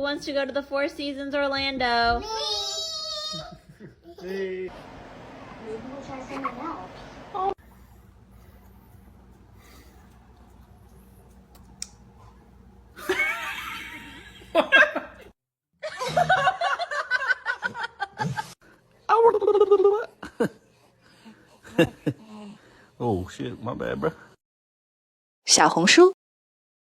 wants to go to the Four Seasons Orlando? Me. Maybe we'll try something else. Oh shit, my bad, bro. 小红书